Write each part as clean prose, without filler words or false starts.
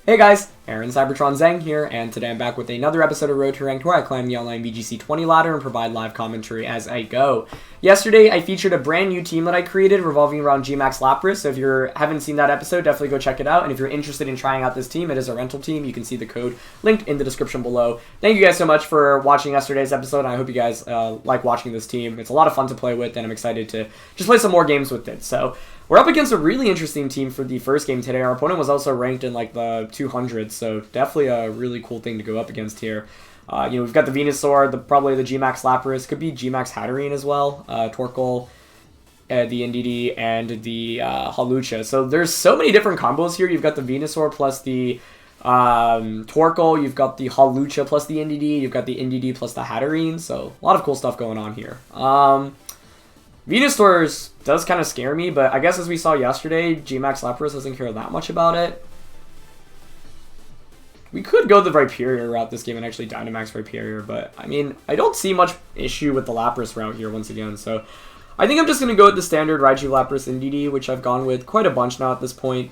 Hey guys, Aaron Cybertron Zhang here, and today I'm back with another episode of Road to Ranked where I climb the online VGC 20 ladder and provide live commentary as I go. Yesterday, I featured a brand new team that I created revolving around G-Max Lapras, so if you haven't seen that episode, definitely go check it out, and if you're interested in trying out this team, it is a rental team. You can see the code linked in the description below. Thank you guys so much for watching yesterday's episode, and I hope you guys like watching this team. It's a lot of fun to play with, and I'm excited to just play some more games with it. So we're up against a really interesting team for the first game today. Our opponent was also ranked in like the 200s, so definitely a really cool thing to go up against here. We've got the Venusaur, probably the G-Max Lapras, could be G-Max Hatterene as well, Torkoal, the NDD, and the Hawlucha. So there's so many different combos here. You've got the Venusaur plus the Torkoal, you've got the Hawlucha plus the NDD, you've got the NDD plus the Hatterene, so a lot of cool stuff going on here. Venusaur does kind of scare me, but I guess as we saw yesterday, G-Max Lapras doesn't care that much about it. We could go the Rhyperior route this game and actually Dynamax Rhyperior, but I mean, I don't see much issue with the Lapras route here once again, so I think I'm just going to go with the standard Raichu Lapras NDD, which I've gone with quite a bunch now at this point.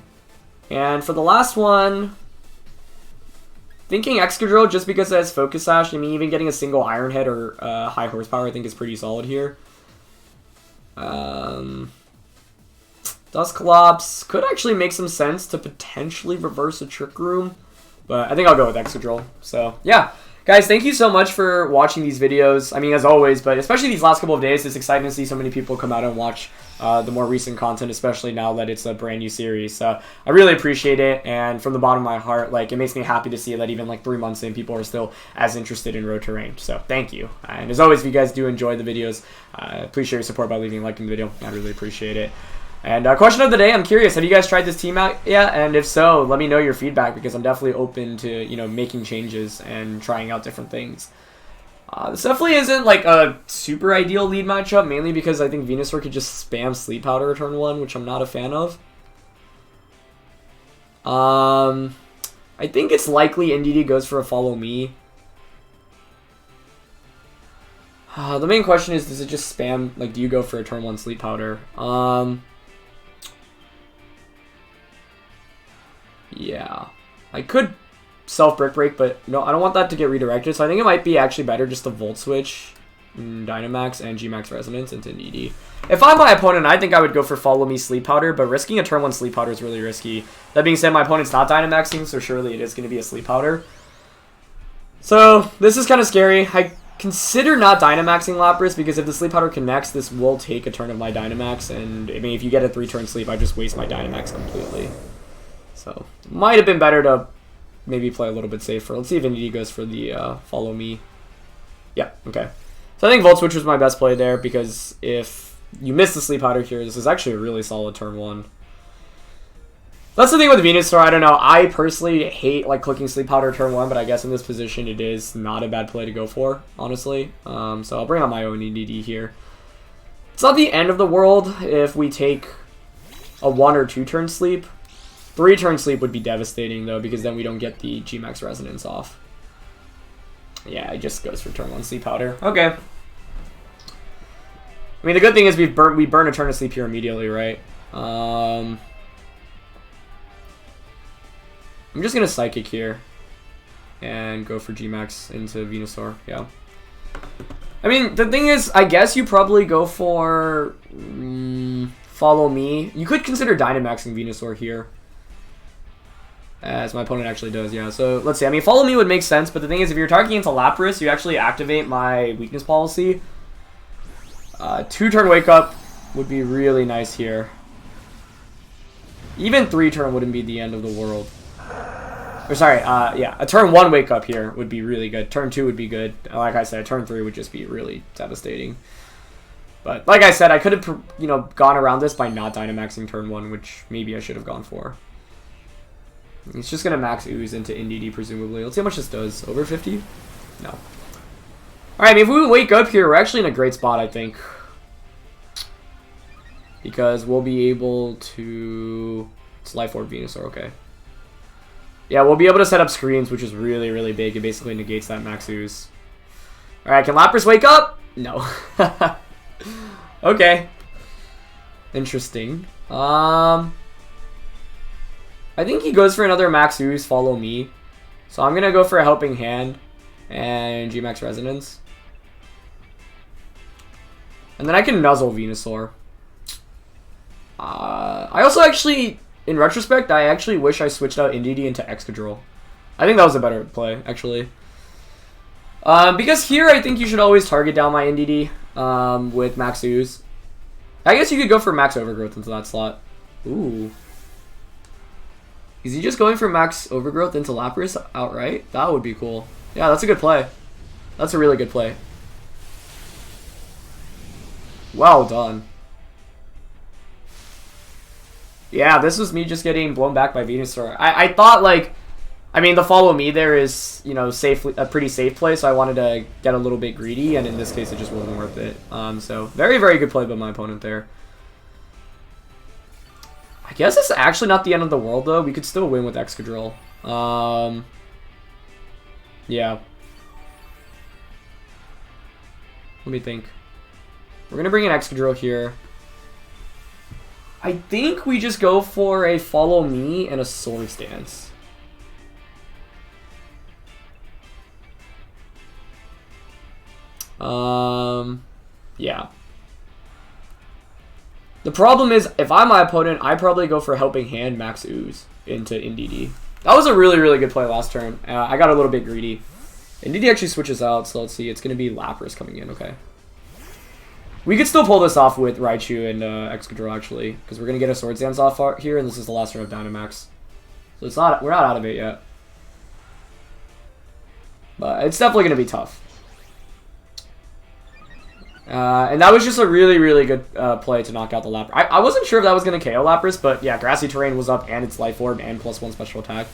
And for the last one, thinking Excadrill just because it has Focus Sash. I mean, even getting a single Iron Head or high horsepower I think is pretty solid here. Dusclops could actually make some sense to potentially reverse a Trick Room, but I think I'll go with Excadrill. So yeah, guys, thank you so much for watching these videos. I mean, as always, but especially these last couple of days, it's exciting to see so many people come out and watch the more recent content, especially now that it's a brand new series. So I really appreciate it, and from the bottom of my heart, like, it makes me happy to see that even like 3 months in, people are still as interested in Road to Ranked. So thank you. And as always, if you guys do enjoy the videos, please share your support by leaving a like in the video. I really appreciate it. And question of the day, I'm curious, have you guys tried this team out yet? And if so, let me know your feedback, because I'm definitely open to, you know, making changes and trying out different things. This definitely isn't like a super ideal lead matchup, mainly because I think Venusaur could just spam Sleep Powder turn 1, which I'm not a fan of. I think it's likely NDD goes for a Follow Me. The main question is, does it just spam, like, do you go for a turn 1 Sleep Powder? Yeah, I could self-Brick Break, but no, I don't want that to get redirected, so I think it might be actually better just to Volt Switch Dynamax and G-Max Resonance into NDD. If I'm my opponent, I think I would go for Follow Me Sleep Powder, but risking a turn 1 Sleep Powder is really risky. That being said, my opponent's not Dynamaxing, so surely it is going to be a Sleep Powder. So this is kind of scary. I consider not Dynamaxing Lapras, because if the Sleep Powder connects, this will take a turn of my Dynamax, and I mean, if you get a 3-turn sleep, I just waste my Dynamax completely. So might have been better to maybe play a little bit safer. Let's see if NDD goes for the Follow Me. Yeah, okay. So I think Volt Switch was my best play there, because if you miss the Sleep Powder here, this is actually a really solid turn 1. That's the thing with Venusaur. I don't know. I personally hate like clicking Sleep Powder turn 1, but I guess in this position it is not a bad play to go for, honestly. So I'll bring out my own NDD here. It's not the end of the world if we take a 1 or 2 turn sleep. 3-turn sleep would be devastating, though, because then we don't get the G-Max Resonance off. Yeah, it just goes for turn 1 Sleep Powder. Okay. I mean, the good thing is we burn a turn of sleep here immediately, right? I'm just going to Psychic here and go for G-Max into Venusaur. Yeah. I mean, the thing is, I guess you probably go for Follow Me. You could consider Dynamaxing Venusaur here, as my opponent actually does, yeah. So, let's see. I mean, Follow Me would make sense, but the thing is, if you're targeting into Lapras, you actually activate my Weakness Policy. 2-turn Wake Up would be really nice here. Even 3-turn wouldn't be the end of the world. Or, sorry, yeah. A turn 1 Wake Up here would be really good. Turn 2 would be good. Like I said, turn 3 would just be really devastating. But, like I said, I could have, you know, gone around this by not Dynamaxing turn 1, which maybe I should have gone for. It's just going to max Ooze into NDD, presumably. Let's see how much this does. Over 50? No. Alright, I mean, if we wake up here, we're actually in a great spot, I think. Because we'll be able to... It's Life Orb Venusaur, okay. Yeah, we'll be able to set up screens, which is really, really big. It basically negates that max Ooze. Alright, can Lapras wake up? No. Okay. Interesting. I think he goes for another Max Ooze, follow me. So I'm going to go for a Helping Hand and G-Max Resonance. And then I can Nuzzle Venusaur. I also actually, in retrospect, I actually wish I switched out Indeedee into Excadrill. I think that was a better play, actually. Because here, I think you should always target down my Indeedee with Max Ooze. I guess you could go for Max Overgrowth into that slot. Ooh. Is he just going for Max Overgrowth into Lapras outright? That would be cool. Yeah, that's a good play. That's a really good play. Well done. Yeah, this was me just getting blown back by Venusaur. I thought, like, I mean, the follow me there is, you know, a pretty safe play, so I wanted to get a little bit greedy, and in this case, it just wasn't worth it. So, very, very good play by my opponent there. I guess it's actually not the end of the world, though. We could still win with Excadrill. Yeah. Let me think. We're going to bring in Excadrill here. I think we just go for a Follow Me and a Swords Dance. Yeah. The problem is, if I'm my opponent, I probably go for Helping Hand Max Ooze into Indeedee. That was a really, really good play last turn. I got a little bit greedy. Indeedee actually switches out, so let's see. It's going to be Lapras coming in, okay. We could still pull this off with Raichu and Excadrill, actually, because we're going to get a Swords Dance off here, and this is the last turn of Dynamax. So it's not, we're not out of it yet. But it's definitely going to be tough. And that was just a really, really good play to knock out the Lapras. I wasn't sure if that was going to KO Lapras, but yeah, Grassy Terrain was up, and it's Life Orb, and +1 special attack.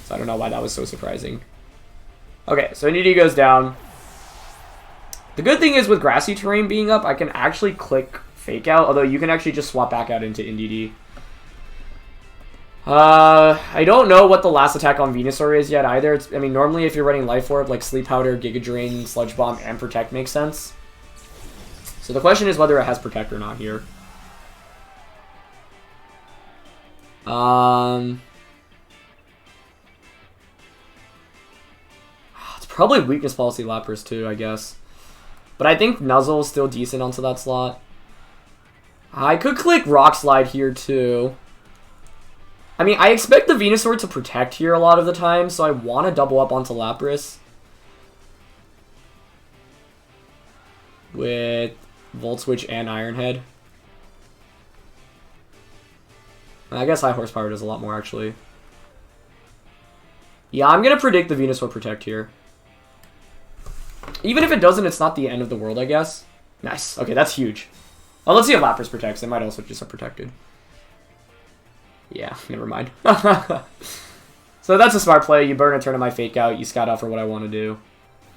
So I don't know why that was so surprising. Okay, so Indeedee goes down. The good thing is with Grassy Terrain being up, I can actually click Fake Out, although you can actually just swap back out into Indeedee. I don't know what the last attack on Venusaur is yet either. I mean, normally if you're running Life Orb, like Sleep Powder, Giga Drain, Sludge Bomb, and Protect makes sense. So the question is whether it has Protect or not here. It's probably Weakness Policy Lapras too, I guess. But I think Nuzzle is still decent onto that slot. I could click Rock Slide here too. I mean, I expect the Venusaur to Protect here a lot of the time, so I want to double up onto Lapras. With Volt Switch and Iron Head. I guess High Horsepower does a lot more, actually. Yeah, I'm going to predict the Venusaur Protect here. Even if it doesn't, it's not the end of the world, I guess. Nice. Okay, that's huge. Oh, let's see if Lapras protects. It might also just have protected. Yeah, never mind. So that's a smart play. You burn a turn of my Fake Out. You scout out for what I want to do.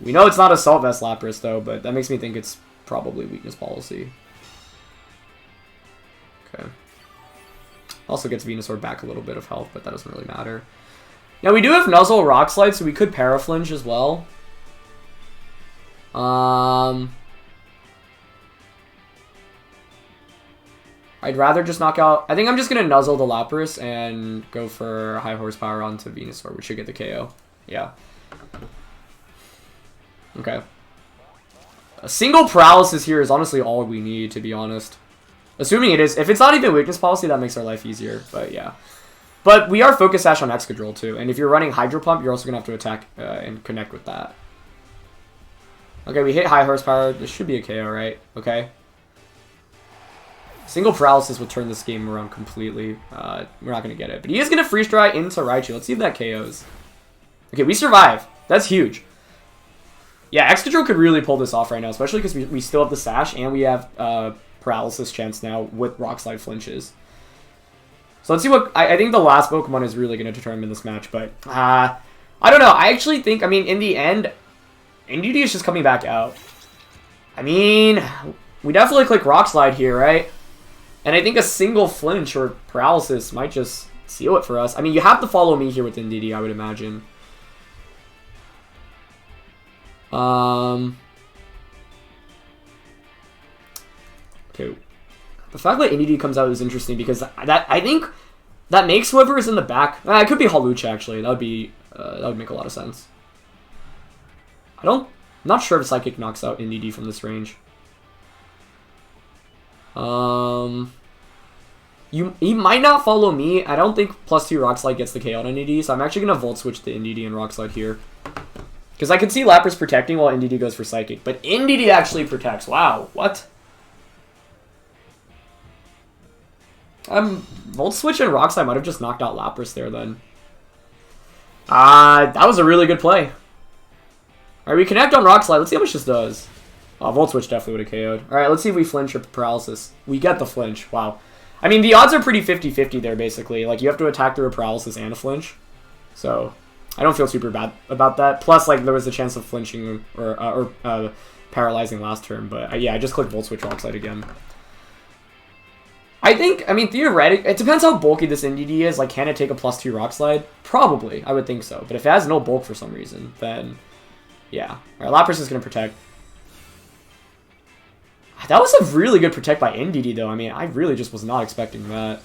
We know it's not Assault Vest Lapras, though, but that makes me think it's probably Weakness Policy. Okay. Also gets Venusaur back a little bit of health, but that doesn't really matter. Now, we do have Nuzzle Rock Slide, so we could Paraflinch as well. I'd rather just knock out... I think I'm just going to Nuzzle the Lapras and go for High Horsepower onto Venusaur, which should get the KO. Yeah. Okay. A single Paralysis here is honestly all we need, to be honest. Assuming it is. If it's not even Weakness Policy, that makes our life easier, but yeah. But we are Focus Sash on Excadrill, too, and if you're running Hydro Pump, you're also going to have to attack and connect with that. Okay, we hit High Horsepower. This should be a KO, right? Okay. Single Paralysis would turn this game around completely. We're not going to get it. But he is going to Freeze Dry into Raichu. Let's see if that KOs. Okay, we survive. That's huge. Yeah, Excadrill could really pull this off right now, especially because we still have the Sash, and we have Paralysis chance now with Rock Slide flinches. So let's see what... I think the last Pokemon is really going to determine this match, but... I don't know. I actually think, I mean, in the end... Indeedee is just coming back out. I mean, we definitely click Rock Slide here, right? And I think a single flinch or Paralysis might just seal it for us. I mean, you have to follow me here with Indeedee, I would imagine. Okay. The fact that Indeedee comes out is interesting because I think that makes whoever is in the back. It could be Hawlucha, actually. That would make a lot of sense. I'm not sure if Psychic knocks out NDD from this range. He might not follow me. I don't think +2 Rock Slide gets the KO on NDD, so I'm actually going to Volt Switch to NDD and Rock Slide here. Because I can see Lapras protecting while NDD goes for Psychic. But NDD actually protects. Wow, what? Volt Switch and Rock Slide might have just knocked out Lapras there then. That was a really good play. Alright, we connect on Rock Slide. Let's see how much this does. Oh, Volt Switch definitely would have KO'd. Alright, let's see if we flinch or paralysis. We get the flinch. Wow. I mean, the odds are pretty 50-50 there, basically. Like, you have to attack through a paralysis and a flinch. So, I don't feel super bad about that. Plus, like, there was a chance of flinching or paralyzing last turn. But, yeah, I just clicked Volt Switch Rock Slide again. I mean, theoretically, it depends how bulky this NDD is. Like, can it take a +2 Rock Slide? Probably. I would think so. But if it has no bulk for some reason, then, yeah. Alright, Lapras is going to protect. That was a really good protect by NDD, though. I mean, I really just was not expecting that.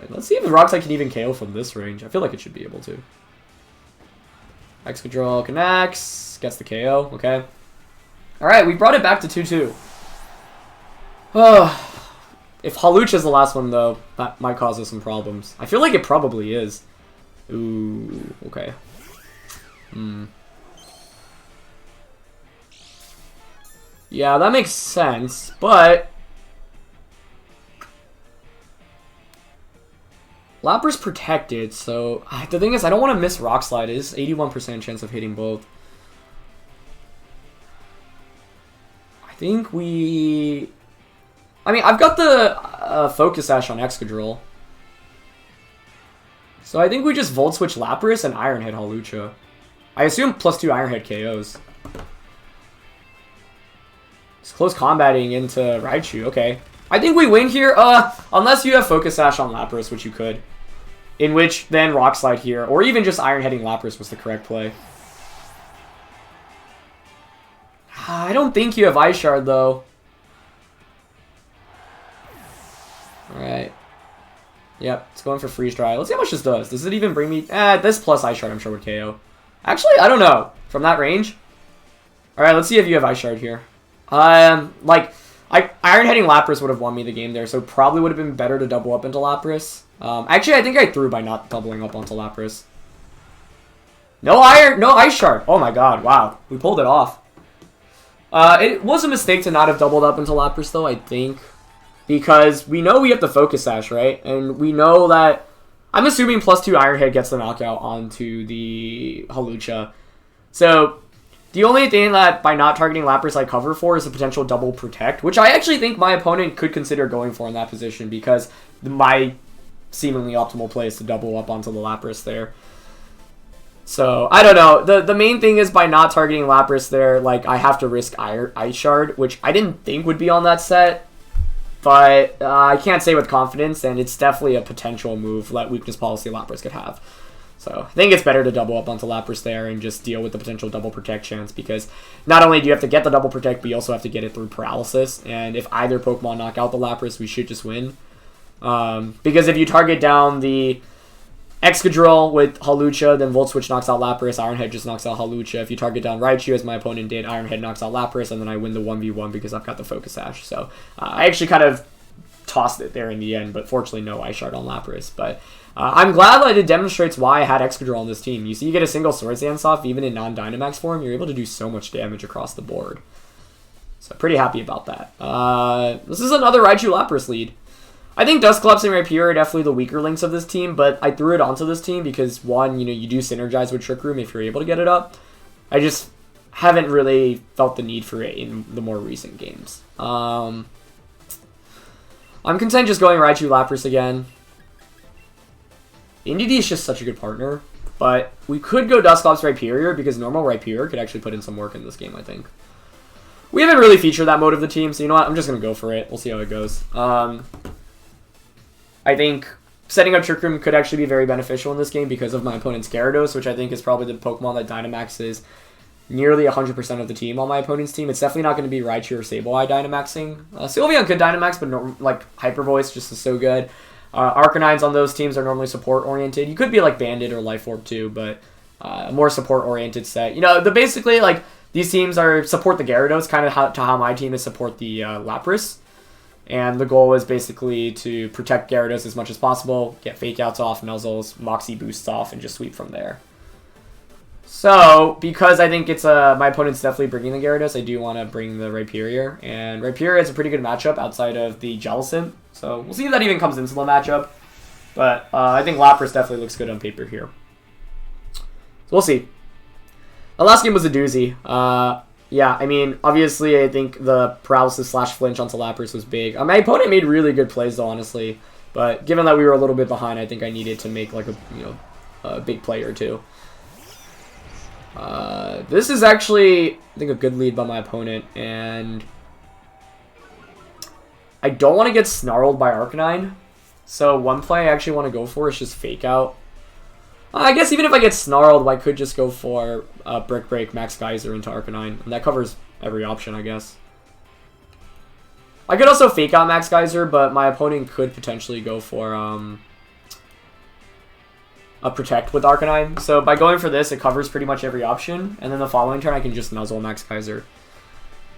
Let's see if the Rock Slide can even KO from this range. I feel like it should be able to. Excadrill connects. Gets the KO. Okay. Alright, we brought it back to 2-2. If Hawlucha is the last one, though, that might cause us some problems. I feel like it probably is. Ooh, okay. Yeah, that makes sense, but Lapras protected, so the thing is, I don't want to miss Rock Slide. It is 81% chance of hitting both. I think we... I mean, I've got the Focus Sash on Excadrill. So I think we just Volt Switch Lapras and Iron Head Hawlucha. I assume +2 Iron Head KOs. It's close combating into Raichu. Okay. I think we win here, unless you have Focus Sash on Lapras, which you could. In which, then Rock Slide here, or even just Iron Heading Lapras was the correct play. I don't think you have Ice Shard, though. Alright. Yep, it's going for Freeze Dry. Let's see how much this does. Does it even bring me... this plus Ice Shard I'm sure would KO. Actually, I don't know. From that range? Alright, let's see if you have Ice Shard here. Iron Heading Lapras would have won me the game there, so probably would have been better to double up into Lapras. Actually, I think I threw by not doubling up onto Lapras. No Ice Shard. Oh my god, wow. We pulled it off. It was a mistake to not have doubled up into Lapras, though, I think. Because we know we have the Focus Sash, right? And we know that... I'm assuming +2 Iron Head gets the knockout onto the Hawlucha. So... the only thing that by not targeting Lapras I cover for is a potential double protect, which I actually think my opponent could consider going for in that position because my seemingly optimal play is to double up onto the Lapras there. So, I don't know. The main thing is by not targeting Lapras there, like, I have to risk Ice Shard, which I didn't think would be on that set. But I can't say with confidence, and it's definitely a potential move that Weakness Policy Lapras could have. So I think it's better to double up onto Lapras there and just deal with the potential double protect chance because not only do you have to get the double protect, but you also have to get it through paralysis. And if either Pokemon knock out the Lapras, we should just win. Because if you target down the Excadrill with Hawlucha, then Volt Switch knocks out Lapras, Iron Head just knocks out Hawlucha. If you target down Raichu, as my opponent did, Iron Head knocks out Lapras, and then I win the 1v1 because I've got the Focus Sash. So I actually kind of tossed it there in the end, but fortunately no Ice Shard on Lapras. But I'm glad that it demonstrates why I had Excadrill on this team. You see, you get a single Swords Dance off, even in non-Dynamax form, you're able to do so much damage across the board. So pretty happy about that. This is another Raichu Lapras lead. I think Dusclops and Rhyperior are definitely the weaker links of this team, but I threw it onto this team because, one, you do synergize with Trick Room if you're able to get it up. I just haven't really felt the need for it in the more recent games. I'm content just going Raichu Lapras again. NDD is just such a good partner, but we could go Dusclops Rhyperior because normal Rhyperior could actually put in some work in this game, I think. We haven't really featured that mode of the team, so you know what? I'm just going to go for it. We'll see how it goes. I think setting up Trick Room could actually be very beneficial in this game because of my opponent's Gyarados, which I think is probably the Pokemon that Dynamaxes nearly 100% of the team on my opponent's team. It's definitely not going to be Raichu or Sableye Dynamaxing. Sylveon could Dynamax, but no, like Hyper Voice just is so good. Arcanines on those teams are normally support-oriented. You could be like Bandit or Life Orb too, but a more support-oriented set. You know, basically, like, these teams are support the Gyarados, kind of how my team is support the Lapras. And the goal is basically to protect Gyarados as much as possible, get Fake Outs off, Nuzzles, Moxie Boosts off, and just sweep from there. So, because I think it's my opponent's definitely bringing the Gyarados, I do want to bring the Rhyperior. And Rhyperior is a pretty good matchup outside of the Jellicent. So, we'll see if that even comes into the matchup. But I think Lapras definitely looks good on paper here. So, we'll see. The last game was a doozy. Yeah, I mean, obviously, I think the paralysis / flinch onto Lapras was big. My opponent made really good plays, though, honestly. But given that we were a little bit behind, I think I needed to make, like, a big play or two. This is actually, I think, a good lead by my opponent, and I don't want to get snarled by Arcanine. So one play I actually want to go for is just Fake Out. I guess even if I get snarled, I could just go for Brick Break, Max Geyser into Arcanine, and that covers every option, I guess. I could also Fake Out Max Geyser, but my opponent could potentially go for a Protect with Arcanine. So by going for this, it covers pretty much every option, and then the following turn I can just Nuzzle Max Geyser.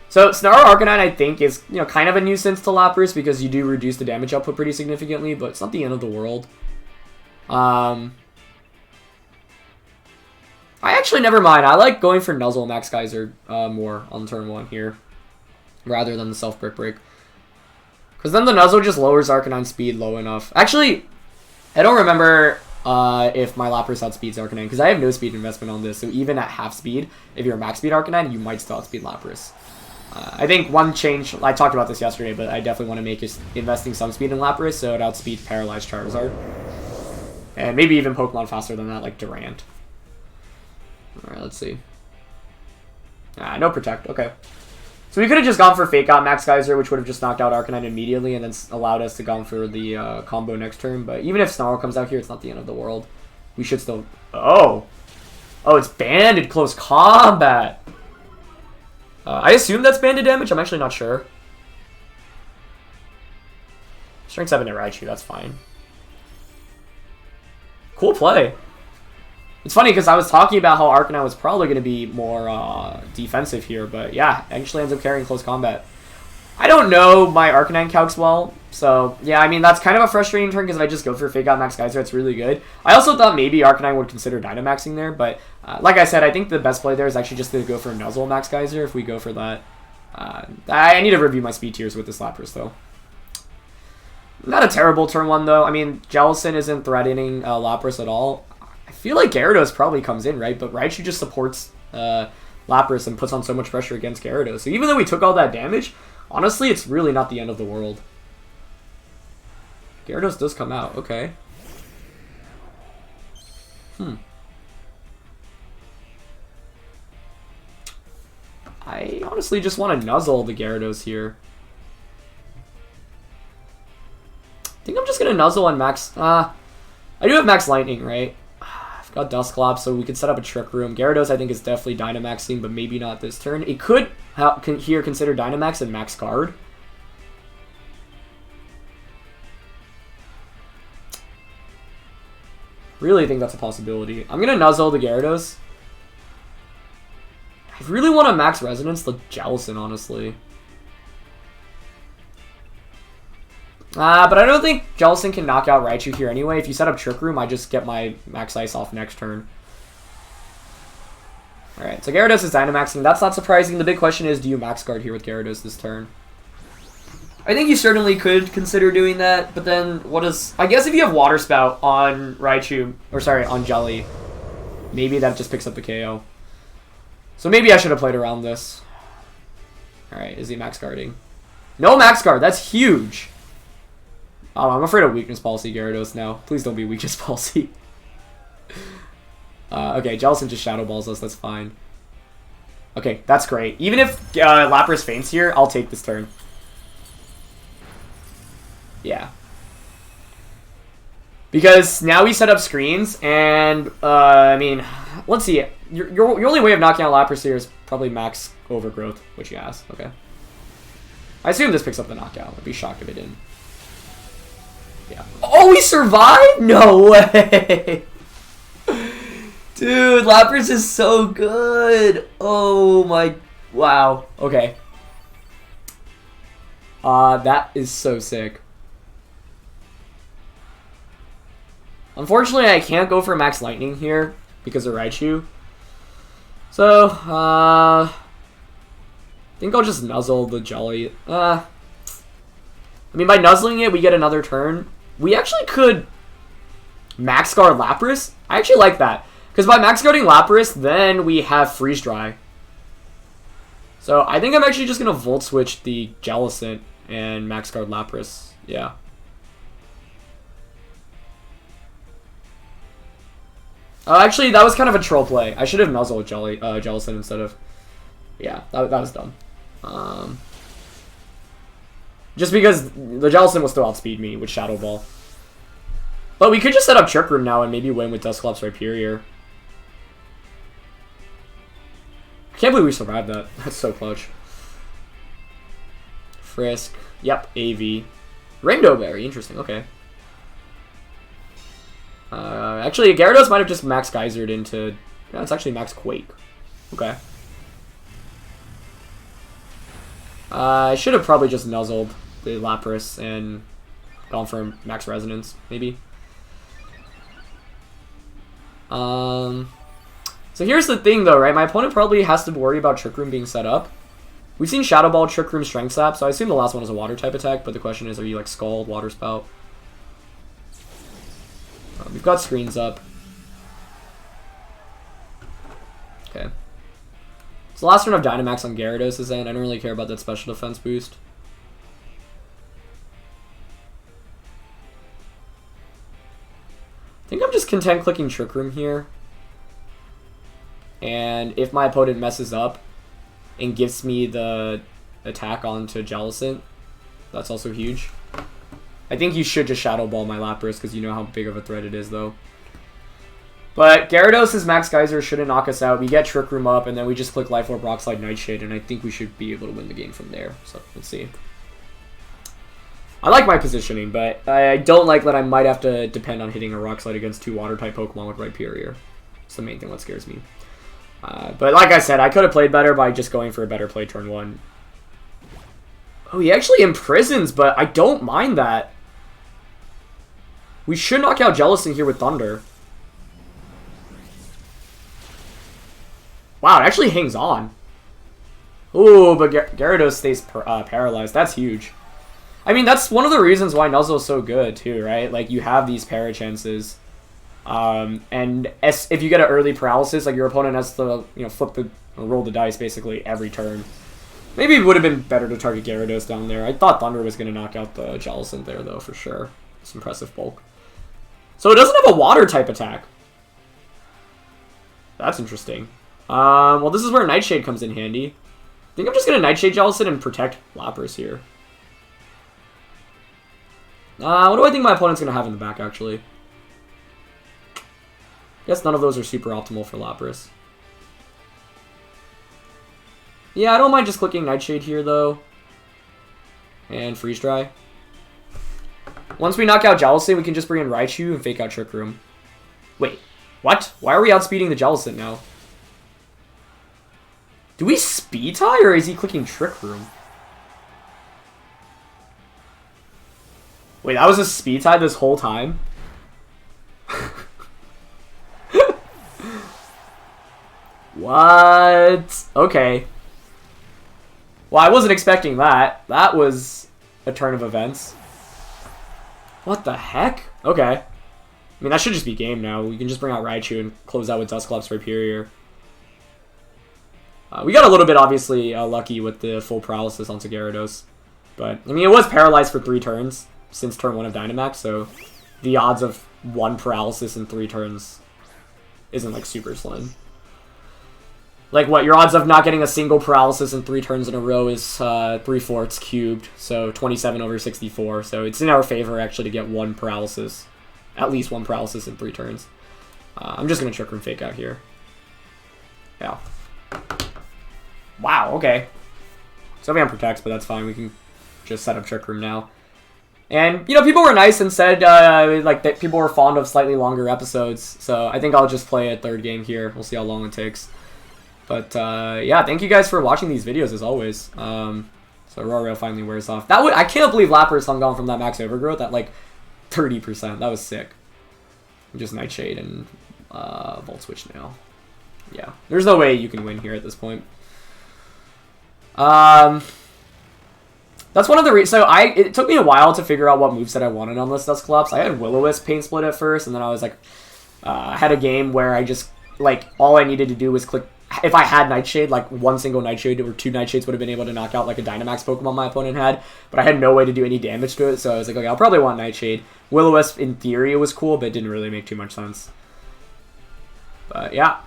So Snarl Arcanine, I think, is kind of a nuisance to Lapras because you do reduce the damage output pretty significantly, but it's not the end of the world. I actually, never mind. I like going for Nuzzle Max Geyser more on turn 1 here, rather than the Self Brick Break. Because then the Nuzzle just lowers Arcanine's speed low enough. Actually, I don't remember if my Lapras outspeeds Arcanine, because I have no speed investment on this, so even at half speed, if you're max speed Arcanine, you might still outspeed Lapras. I think one change, I talked about this yesterday, but I definitely want to make is investing some speed in Lapras, so it outspeeds Paralyzed Charizard. And maybe even Pokemon faster than that, like Durant. Alright, let's see. No Protect, okay. So we could have just gone for Fake Out Max Geyser, which would have just knocked out Arcanine immediately and then allowed us to go for the combo next turn. But even if Snarl comes out here, it's not the end of the world. We should still... Oh! Oh, it's banded close combat! I assume that's banded damage. I'm actually not sure. Strength 7 to Raichu, that's fine. Cool play. It's funny because I was talking about how Arcanine was probably going to be more defensive here, but yeah, actually ends up carrying close combat. I don't know my Arcanine calcs well, so yeah, I mean, that's kind of a frustrating turn because if I just go for Fake Out Max Geyser, it's really good. I also thought maybe Arcanine would consider Dynamaxing there, but like I said, I think the best play there is actually just to go for Nuzzle Max Geyser if we go for that. I need to review my speed tiers with this Lapras, though. Not a terrible turn 1, though. I mean, Jellicent isn't threatening Lapras at all. I feel like Gyarados probably comes in, right? But Raichu just supports Lapras and puts on so much pressure against Gyarados. So even though we took all that damage, honestly, it's really not the end of the world. Gyarados does come out. Okay. I honestly just want to Nuzzle the Gyarados here. I think I'm just going to Nuzzle on Max... I do have Max Lightning, right? I've got Dusclops, so we could set up a Trick Room. Gyarados, I think, is definitely Dynamaxing, but maybe not this turn. It could here consider Dynamax and Max Guard. Really think that's a possibility. I'm going to Nuzzle the Gyarados. I really want to Max Resonance the Jellicent, honestly. But I don't think Jellicent can knock out Raichu here anyway. If you set up Trick Room, I just get my Max Ice off next turn. Alright, so Gyarados is Dynamaxing. That's not surprising. The big question is, do you Max Guard here with Gyarados this turn? I think you certainly could consider doing that, but then what is... I guess if you have Water Spout on Raichu, or sorry, on Jelly, maybe that just picks up the KO. So maybe I should have played around this. Alright, is he Max Guarding? No Max Guard, that's huge! Oh, I'm afraid of Weakness Policy Gyarados now. Please don't be Weakness Policy. Okay, Jellicent just Shadow Balls us, that's fine. Okay, that's great. Even if Lapras faints here, I'll take this turn. Yeah. Because now we set up screens, and, I mean, let's see. Your only way of knocking out Lapras here is probably Max Overgrowth, which he has. Okay. I assume this picks up the knockout. I'd be shocked if it didn't. Yeah. Oh, we survived? No way! Dude, Lapras is so good! Oh my... Wow. Okay. That is so sick. Unfortunately, I can't go for Max Lightning here because of Raichu. So, I think I'll just nuzzle the Jelly. I mean, by nuzzling it, we get another turn. We actually could Max Guard Lapras. I actually like that. Because by Max Guarding Lapras, then we have Freeze Dry. So, I think I'm actually just going to Volt Switch the Jellicent and Max Guard Lapras. Yeah. Actually, that was kind of a troll play. I should have nuzzled Jellicent instead of... Yeah, that was dumb. Just because the Jellicent will still outspeed me with Shadow Ball. But we could just set up Trick Room now and maybe win with Dusclops Rhyperior. I can't believe we survived that. That's so clutch. Frisk. Yep, AV. Rainbow Berry. Interesting, okay. Actually, Gyarados might have just Max Geysered into... Yeah, it's actually Max Quake. Okay. I should have probably just nuzzled the Lapras and gone for Max Resonance, maybe. So here's the thing, though, right? My opponent probably has to worry about Trick Room being set up. We've seen Shadow Ball, Trick Room, Strength Slap, so I assume the last one is a Water-type attack, but the question is, are you, like, Scald, Water Spout? We've got screens up. Okay. So the last turn of Dynamax on Gyarados is in. I don't really care about that special defense boost. I think I'm just content clicking Trick Room here. And if my opponent messes up and gives me the attack onto Jellicent, that's also huge. I think you should just Shadow Ball my Lapras because you know how big of a threat it is, though. But Gyarados' Max Geyser shouldn't knock us out. We get Trick Room up, and then we just click Life Orb, Rock Slide, Nightshade, and I think we should be able to win the game from there. So, let's see. I like my positioning, but I don't like that I might have to depend on hitting a Rock Slide against 2 Water-type Pokemon with Rhyperior. It's the main thing that scares me. But like I said, I could have played better by just going for a better play turn 1. Oh, he actually imprisons, but I don't mind that. We should knock out Jellicent here with Thunder. Wow, it actually hangs on. Ooh, but Gyarados stays paralyzed. That's huge. I mean, that's one of the reasons why Nuzzle is so good, too, right? Like, you have these para chances. And if you get an early paralysis, like, your opponent has to, you know, roll the dice, basically, every turn. Maybe it would have been better to target Gyarados down there. I thought Thunder was going to knock out the Jellicent there, though, for sure. It's impressive bulk. So it doesn't have a Water-type attack. That's interesting. Well, this is where Nightshade comes in handy. I think I'm just going to Nightshade Jellicent and protect Lapras here. What do I think my opponent's going to have in the back, actually? Guess none of those are super optimal for Lapras. Yeah, I don't mind just clicking Nightshade here, though. And Freeze Dry. Once we knock out Jellicent, we can just bring in Raichu and fake out Trick Room. Wait, what? Why are we outspeeding the Jellicent now? Do we speed tie, or is he clicking Trick Room? Wait, that was a speed tie this whole time? What? Okay. Well, I wasn't expecting that. That was a turn of events. What the heck? Okay. I mean, that should just be game now. We can just bring out Raichu and close out with Dusclops Rhyperior. We got a little bit, obviously, lucky with the full paralysis onto Gyarados. But, I mean, it was paralyzed for 3 turns since turn 1 of Dynamax, so the odds of 1 paralysis in 3 turns isn't, like, super slim. Like, what, your odds of not getting a single paralysis in 3 turns in a row is 3/4 cubed, so 27 over 64. So it's in our favor, actually, to get 1 paralysis. At least 1 paralysis in 3 turns. I'm just going to Trick Room Fake out here. Yeah. Wow, okay. Sylveon protects, but that's fine. We can just set up Trick Room now. And, you know, people were nice and said, like, that people were fond of slightly longer episodes. So I think I'll just play a third game here. We'll see how long it takes. But, yeah, thank you guys for watching these videos, as always. So Aurora finally wears off. I can't believe Lapras hung on from that max overgrowth at, like, 30%. That was sick. Just Nightshade and Volt Switch now. Yeah, there's no way you can win here at this point. That's one of the reasons. So it took me a while to figure out what moveset I wanted on this Dusclops. I had Will-O-Wisp Pain Split at first, and then I was like, I had a game where I just, like, all I needed to do was click. If I had Nightshade, like one single Nightshade or two Nightshades would have been able to knock out like a Dynamax Pokemon my opponent had, but I had no way to do any damage to it, so I was like, okay, I'll probably want Nightshade. Will-O-Wisp, in theory, it was cool, but it didn't really make too much sense. But yeah,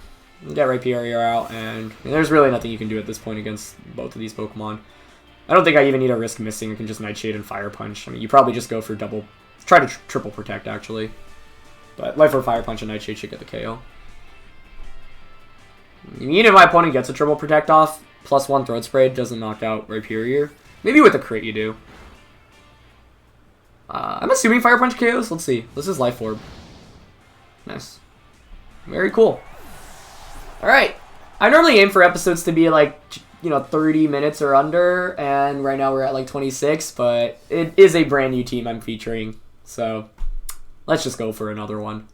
get Rhyperior out, and there's really nothing you can do at this point against both of these Pokemon. I don't think I even need to risk missing. I can just Nightshade and Fire Punch. I mean, you probably just go for try to triple protect, actually. But Life Orb, Fire Punch, and Nightshade should get the KO. Even if my opponent gets a triple protect off, +1 Throat Spray doesn't knock out Rhyperior. Maybe with a crit you do. I'm assuming Fire Punch KOs. Let's see. This is Life Orb. Nice. Very cool. Alright. I normally aim for episodes to be like, you know, 30 minutes or under, and right now we're at like 26, but it is a brand new team I'm featuring, so let's just go for another one.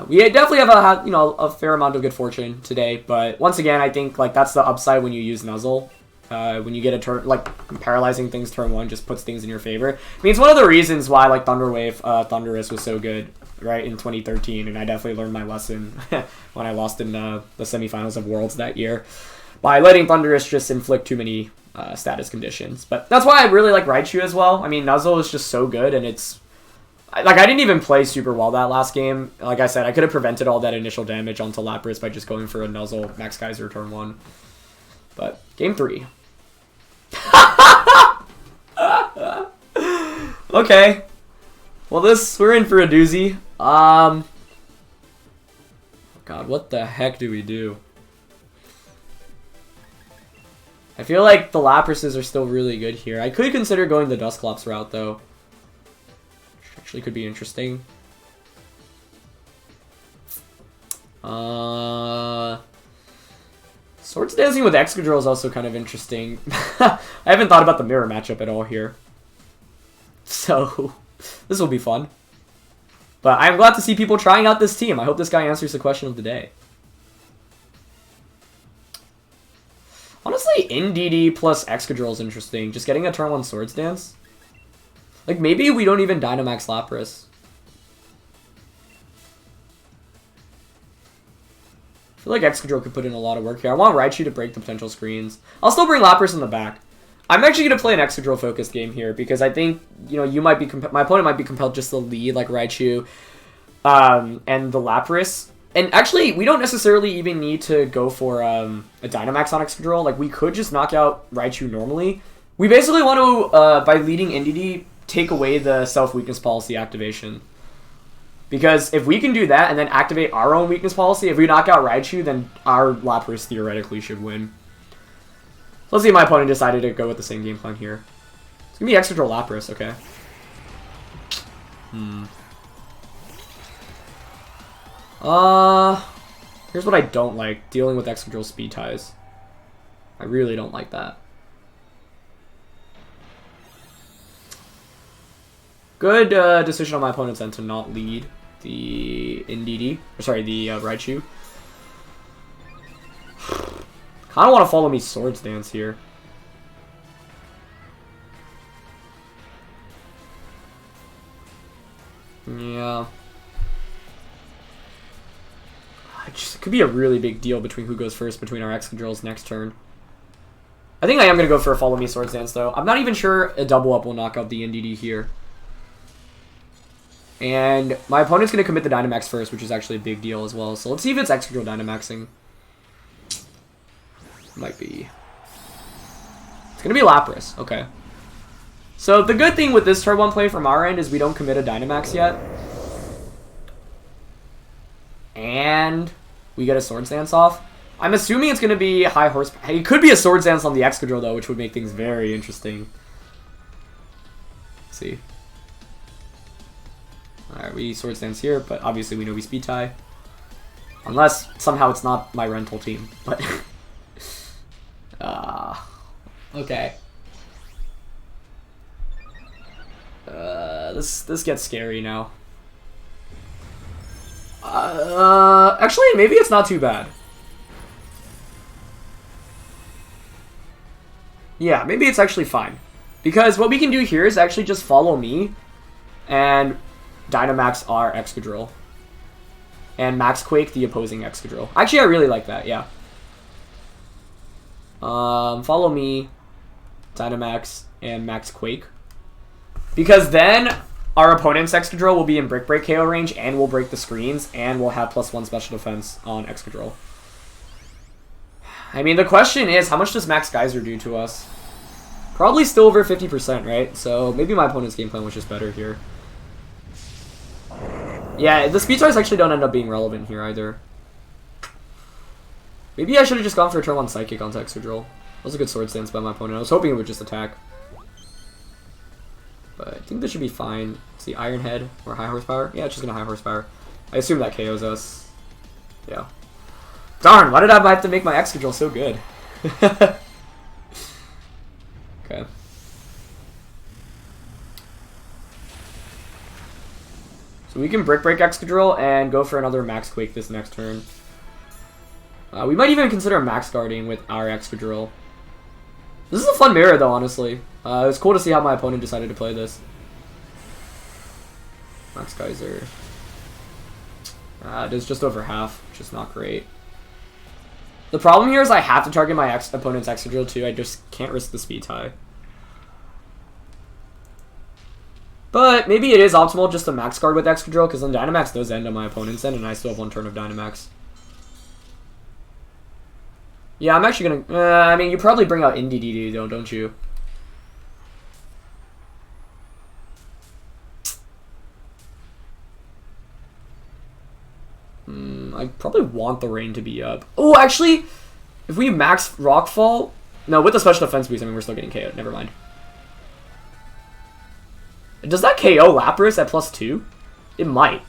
We definitely have a fair amount of good fortune today, but once again, I think like that's the upside when you use Nuzzle. When you get a turn, like paralyzing things turn 1 just puts things in your favor. I mean, it's one of the reasons why like Thunderwave, Thundurus was so good, right, in 2013, and I definitely learned my lesson when I lost in the semifinals of Worlds that year by letting Thundurus just inflict too many status conditions. But that's why I really like Raichu as well. I mean, Nuzzle is just so good, and it's like I didn't even play super well that last game. Like I said, I could have prevented all that initial damage onto Lapras by just going for a Nuzzle Max Geyser turn 1. But game 3. Okay. Well, we're in for a doozy. God, what the heck do we do? I feel like the Laprases are still really good here. I could consider going the Dusclops route, though. Which actually could be interesting. Swords Dancing with Excadrill is also kind of interesting. I haven't thought about the mirror matchup at all here. So, this will be fun. But I'm glad to see people trying out this team. I hope this guy answers the question of the day. Honestly, NDD plus Excadrill is interesting. Just getting a turn 1 Swords Dance. Like, maybe we don't even Dynamax Lapras. I feel like Excadrill could put in a lot of work here. I want Raichu to break the potential screens. I'll still bring Lapras in the back. I'm actually going to play an Excadrill focused game here because I think, you know, you might be my opponent might be compelled just to lead like Raichu and the Lapras. And actually, we don't necessarily even need to go for a Dynamax on Excadrill. Like, we could just knock out Raichu normally. We basically want to, by leading NDD, take away the self-weakness policy activation. Because if we can do that and then activate our own weakness policy, if we knock out Raichu, then our Lapras theoretically should win. Let's see if my opponent decided to go with the same game plan here. It's going to be Excadrill Lapras, okay. Here's what I don't like. Dealing with Excadrill speed ties. I really don't like that. Good decision on my opponent's end to not lead the NDD. Or sorry, the Raichu. Kind of want to follow me Swords Dance here. Yeah. It could be a really big deal between who goes first between our Excadrills next turn. I think I am going to go for a Follow Me Swords Dance, though. I'm not even sure a double up will knock out the NDD here. And my opponent's going to commit the Dynamax first, which is actually a big deal as well. So let's see if it's Excadrill Dynamaxing. Might be. It's going to be Lapras. Okay. So the good thing with this turn 1 play from our end is we don't commit a Dynamax yet. And we get a Swords Dance off. I'm assuming it's going to be high horsepower. It could be a Swords Dance on the Excadrill, though, which would make things very interesting. see. Alright, we Sword Stance here, but obviously we know we Speed Tie. Unless somehow it's not my rental team, but... okay. This gets scary now. Actually, maybe it's not too bad. Yeah, maybe it's actually fine. Because what we can do here is actually just follow me and Dynamax our Excadrill. And Max Quake the opposing Excadrill. Actually, I really like that, yeah. Follow me, Dynamax, and Max Quake. Because then our opponent's Excadrill will be in Brick Break KO range and will break the screens and will have +1 special defense on Excadrill. I mean, the question is, how much does Max Geyser do to us? Probably still over 50%, right? So maybe my opponent's game plan was just better here. Yeah, the speed ties actually don't end up being relevant here either. Maybe I should have just gone for a turn 1 Psychic onto Excadrill. That was a good Sword Stance by my opponent. I was hoping it would just attack. But I think this should be fine. See, Iron Head or High Horsepower? Yeah, it's just gonna High Horsepower. I assume that KOs us. Yeah. Darn, why did I have to make my Excadrill so good? Okay. So we can Brick Break Excadrill and go for another Max Quake this next turn. We might even consider Max Guarding with our Excadrill. This is a fun mirror though, honestly. It was cool to see how my opponent decided to play this. Max Geyser. It is just over half, which is not great. The problem here is I have to target my opponent's Excadrill too. I just can't risk the speed tie. But maybe it is optimal just to Max Guard with Excadrill, because then Dynamax does end on my opponent's end, and I still have 1 turn of Dynamax. Yeah, I'm actually gonna... I mean, you probably bring out NDDD though, don't you? I probably want the rain to be up. Oh, actually, if we max Rockfall... No, with the special defense boost, I mean, we're still getting KO'd. Never mind. Does that KO Lapras at +2? It might.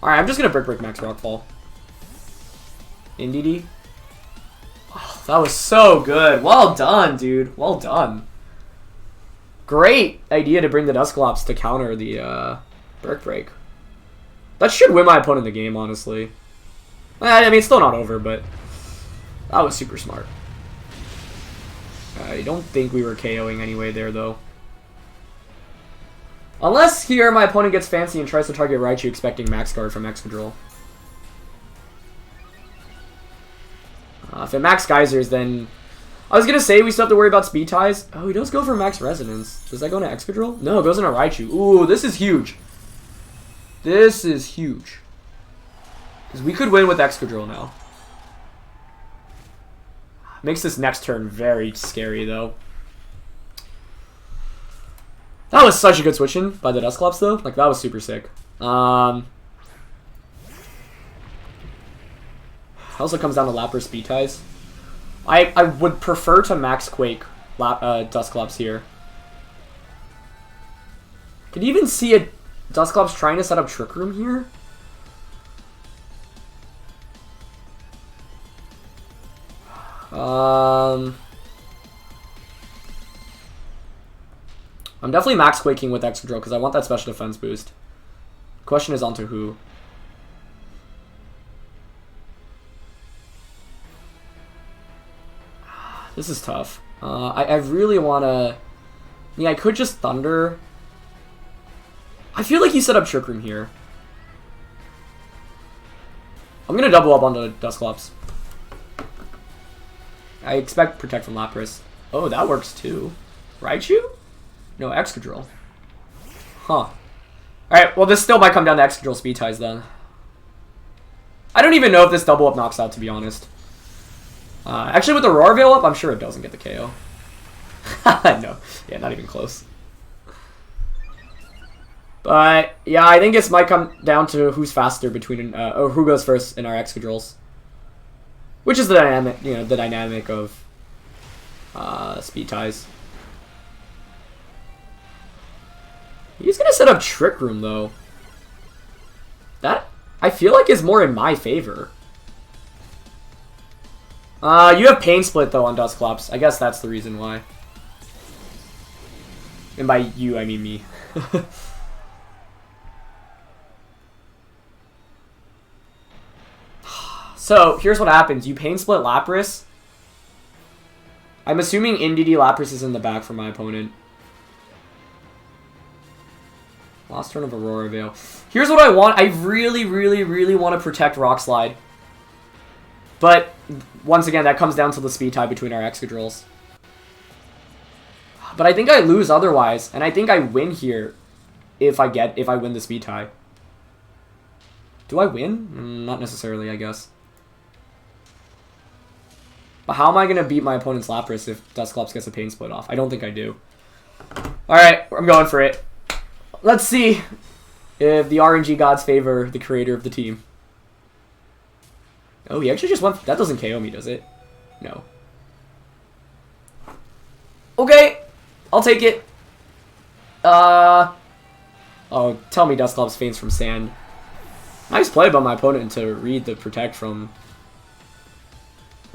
Alright, I'm just gonna Brick Break Max Rockfall. NDD. Oh, that was so good. Well done, dude. Well done. Great idea to bring the Dusclops to counter the Brick Break. That should win my opponent the game, honestly. I mean, it's still not over, but that was super smart. I don't think we were KOing anyway there, though. Unless here my opponent gets fancy and tries to target Raichu expecting Max Guard from Excadrill. If it Max Geysers, then... I was going to say we still have to worry about speed ties. Oh, he does go for Max Resonance. Does that go into Excadrill? No, it goes into Raichu. Ooh, this is huge. This is huge. Because we could win with Excadrill now. Makes this next turn very scary, though. That was such a good switch-in by the Dusclops, though. Like, that was super sick. Also comes down to Lapras speed ties. I would prefer to Max Quake Dusclops here. Could you even see a Dusclops trying to set up Trick Room here? I'm definitely Max Quaking with Excadrill because I want that special defense boost. Question is onto who. This is tough. I really want to... Yeah, I could just Thunder. I feel like he set up Trick Room here. I'm going to double up onto Dusclops. I expect Protect from Lapras. Oh, that works too. Raichu? No, Excadrill. Huh. Alright, well this still might come down to Excadrill speed ties then. I don't even know if this double up knocks out, to be honest. Actually, with the Roar Veil up, I'm sure it doesn't get the KO. No. Yeah, not even close. But, yeah, I think this might come down to who's faster between, or who goes first in our Excadrills. Which is the dynamic, you know, the dynamic of speed ties. He's gonna set up Trick Room though. That I feel like is more in my favor. You have Pain Split though on Dusclops. I guess that's the reason why. And by you, I mean me. So, here's what happens. You Pain Split Lapras. I'm assuming NDD Lapras is in the back for my opponent. Last turn of Aurora Veil. Here's what I want. I really, really, really want to protect Rock Slide. But, once again, that comes down to the speed tie between our Excadrills. But I think I lose otherwise. And I think I win here if I win the speed tie. Do I win? Not necessarily, I guess. But how am I going to beat my opponent's Lapras if Dusclops gets a Pain Split off? I don't think I do. Alright, I'm going for it. Let's see if the RNG gods favor the creator of the team. Oh, he actually just went... That doesn't KO me, does it? No. Okay, I'll take it. Oh, tell me Dusclops faints from sand. Nice play by my opponent to read the protect from...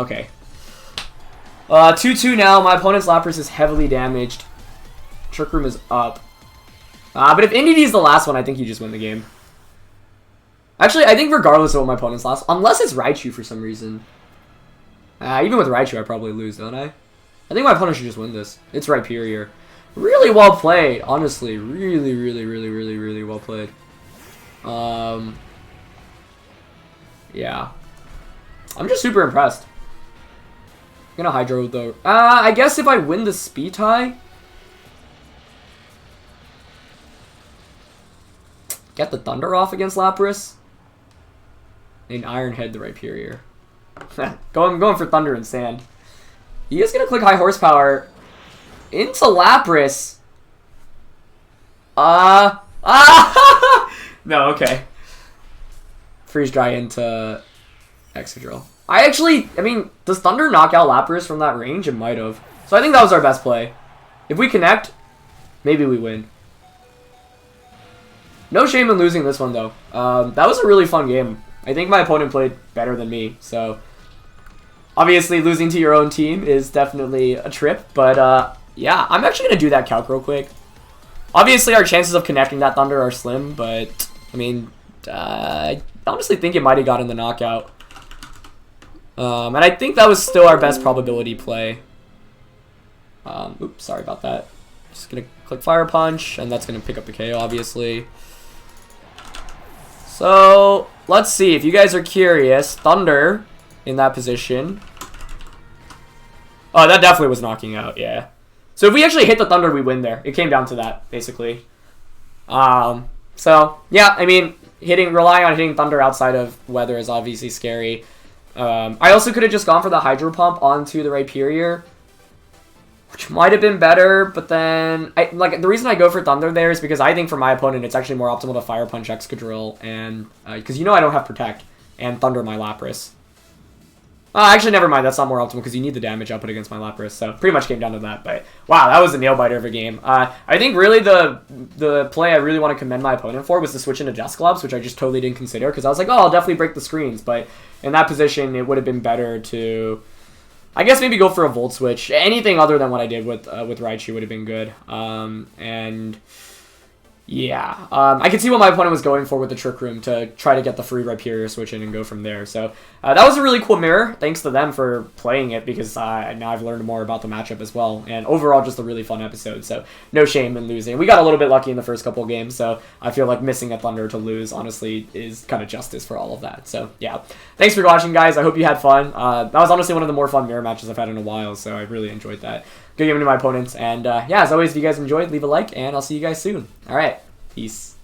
Okay. 2-2 now. My opponent's Lapras is heavily damaged. Trick Room is up. But if NDD is the last one, I think you just win the game. Actually, I think regardless of what my opponent's last... Unless it's Raichu for some reason. Even with Raichu, I probably lose, don't I? I think my opponent should just win this. It's Rhyperior. Really well played, honestly. Really, really, really, really, really well played. Yeah. I'm just super impressed. I'm gonna Hydro, though. I guess if I win the speed tie... Get the Thunder off against Lapras. And Iron Head the Rhyperior. I'm going for Thunder and Sand. He is gonna click High Horsepower into Lapras. No, okay. Freeze Dry into Excadrill. I mean, does Thunder knock out Lapras from that range? It might have. So I think that was our best play. If we connect, maybe we win. No shame in losing this one, though. That was a really fun game. I think my opponent played better than me, so... Obviously, losing to your own team is definitely a trip, but, yeah, I'm actually going to do that calc real quick. Obviously, our chances of connecting that Thunder are slim, but, I mean, I honestly think it might have gotten the knockout. And I think that was still our best probability play. Oops, sorry about that. Just going to click Fire Punch, and that's going to pick up the KO, obviously. So, let's see. If you guys are curious, Thunder in that position. Oh, that definitely was knocking out, yeah. So if we actually hit the Thunder, we win there. It came down to that, basically. So, yeah, I mean, relying on hitting Thunder outside of weather is obviously scary. I also could have just gone for the Hydro Pump onto the Rhyperior, which might have been better, but then... the reason I go for Thunder there is because I think for my opponent, it's actually more optimal to Fire Punch Excadrill, and... because you know I don't have Protect, and Thunder my Lapras. Actually, never mind. That's not more optimal because you need the damage output against my Lapras. So, pretty much came down to that. But, wow, that was a nail-biter of a game. I think really the play I really want to commend my opponent for was to switch into Dusclops, which I just totally didn't consider because I was like, oh, I'll definitely break the screens. But in that position, it would have been better to, I guess, maybe go for a Volt Switch. Anything other than what I did with Raichu would have been good. And... yeah, I could see what my opponent was going for with the Trick Room to try to get the free Rhyperior switch in and go from there. So that was a really cool mirror. Thanks to them for playing it because now I've learned more about the matchup as well. And overall, just a really fun episode. So no shame in losing. We got a little bit lucky in the first couple of games. So I feel like missing a Thunder to lose, honestly, is kind of justice for all of that. So yeah, thanks for watching, guys. I hope you had fun. That was honestly one of the more fun mirror matches I've had in a while. So I really enjoyed that. Good game to my opponents. And yeah, as always, if you guys enjoyed, leave a like. And I'll see you guys soon. All right. Peace.